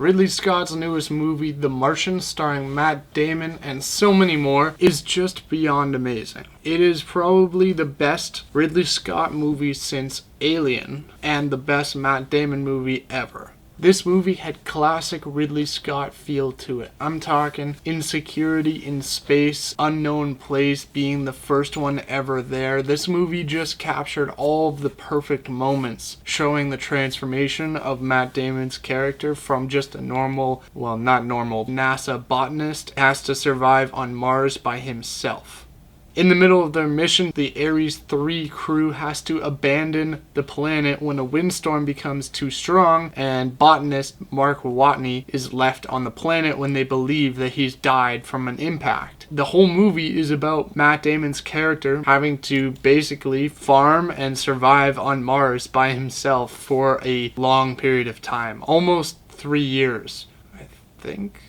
Ridley Scott's newest movie, The Martian, starring Matt Damon and so many more, is just beyond amazing. It is probably the best Ridley Scott movie since Alien, and the best Matt Damon movie ever. This movie had classic Ridley Scott feel to it. I'm talking insecurity in space, unknown place, being the first one ever there. This movie just captured all of the perfect moments, showing the transformation of Matt Damon's character from just a normal, well, not normal, NASA botanist, has to survive on Mars by himself. In the middle of their mission, the Ares 3 crew has to abandon the planet when a windstorm becomes too strong, and botanist Mark Watney is left on the planet when they believe that he's died from an impact. The whole movie is about Matt Damon's character having to basically farm and survive on Mars by himself for a long period of time. Almost 3 years, I think.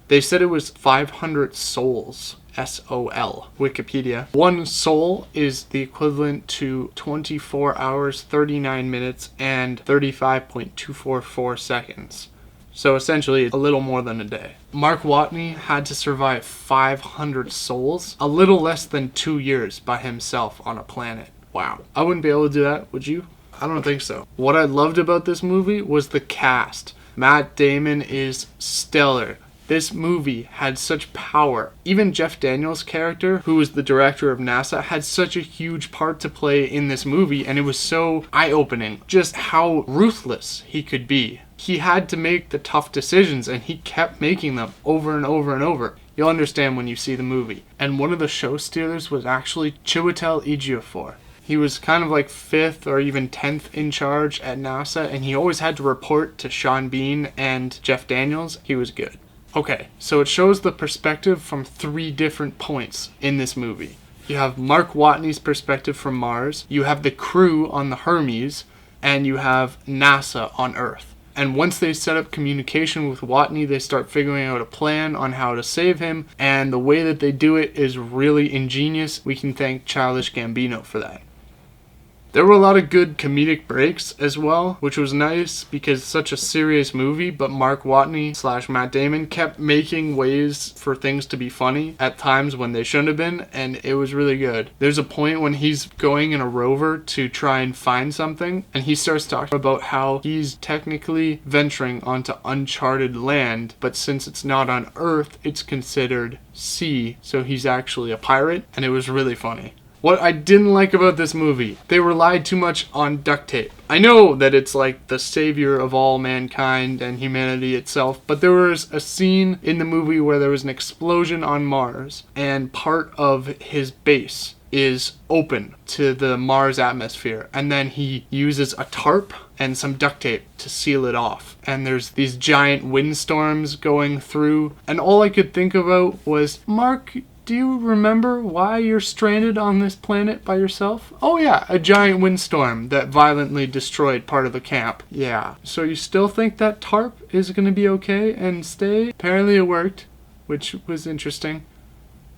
They said it was 500 sols. S-O-L. Wikipedia. One sol is the equivalent to 24 hours, 39 minutes, and 35.244 seconds. So essentially, a little more than a day. Mark Watney had to survive 500 sols, a little less than 2 years by himself on a planet. Wow. I wouldn't be able to do that, would you? I don't think so. What I loved about this movie was the cast. Matt Damon is stellar. This movie had such power. Even Jeff Daniels' character, who was the director of NASA, had such a huge part to play in this movie, and it was so eye-opening just how ruthless he could be. He had to make the tough decisions, and he kept making them over and over and over. You'll understand when you see the movie. And one of the show stealers was actually Chiwetel Ejiofor. He was kind of like 5th or even 10th in charge at NASA, and he always had to report to Sean Bean and Jeff Daniels. He was good. Okay, so it shows the perspective from 3 different points in this movie. You have Mark Watney's perspective from Mars, you have the crew on the Hermes, and you have NASA on Earth. And once they set up communication with Watney, they start figuring out a plan on how to save him, and the way that they do it is really ingenious. We can thank Childish Gambino for that. There were a lot of good comedic breaks as well, which was nice because it's such a serious movie, but Mark Watney / Matt Damon kept making ways for things to be funny at times when they shouldn't have been, and it was really good. There's a point when he's going in a rover to try and find something, and he starts talking about how he's technically venturing onto uncharted land, but since it's not on Earth, it's considered sea, so he's actually a pirate, and it was really funny. What I didn't like about this movie, they relied too much on duct tape. I know that it's like the savior of all mankind and humanity itself, but there was a scene in the movie where there was an explosion on Mars, and part of his base is open to the Mars atmosphere, and then he uses a tarp and some duct tape to seal it off. And there's these giant windstorms going through, and all I could think about was, Mark, do you remember why you're stranded on this planet by yourself? Oh yeah, a giant windstorm that violently destroyed part of the camp. Yeah, so you still think that tarp is gonna be okay and stay? Apparently it worked, which was interesting,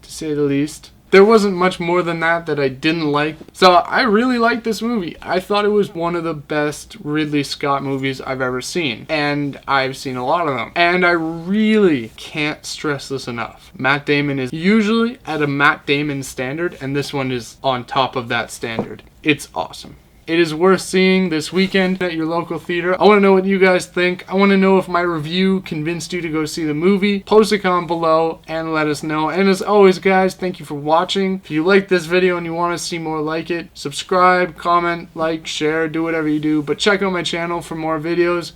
to say the least. There wasn't much more than that I didn't like. So I really liked this movie. I thought it was one of the best Ridley Scott movies I've ever seen. And I've seen a lot of them. And I really can't stress this enough. Matt Damon is usually at a Matt Damon standard, and this one is on top of that standard. It's awesome. It is worth seeing this weekend at your local theater. I want to know what you guys think. I want to know if my review convinced you to go see the movie. Post a comment below and let us know. And as always, guys, thank you for watching. If you like this video and you want to see more like it, subscribe, comment, like, share, do whatever you do. But check out my channel for more videos.